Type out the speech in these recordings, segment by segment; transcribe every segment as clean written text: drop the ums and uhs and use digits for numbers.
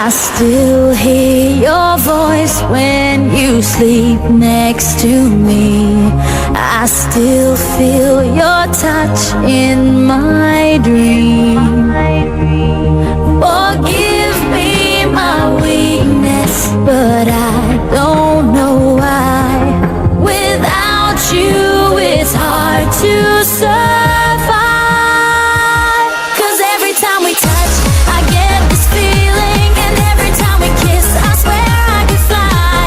I still hear your voice when you sleep next to me. I still feel your touch in my dream. Forgive me my weakness, but I don't know why. Without you, it's hard to survive. 'Cause every time we touch, I get this feeling, and every time we kiss, I swear I could fly.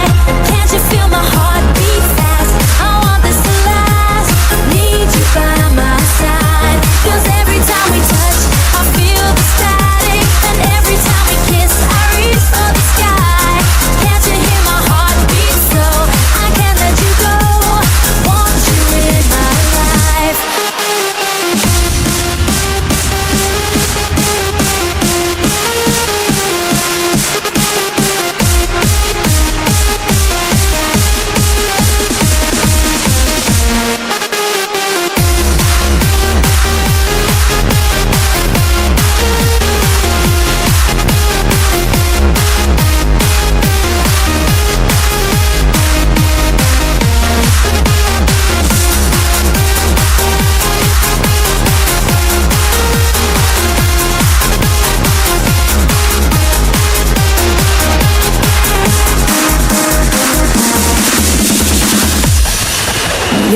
Can't you feel my heart beat fast? I want this to last. Need you by my side. 'Cause every time we touch, I feel the static, and every time we kiss, I reach for the sky. Can't you hear my heart beat so? I can't let you go. Want you in my life.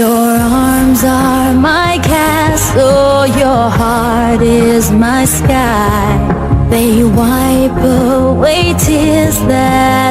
Your arms are my castle, your heart is my sky. They wipe away tears that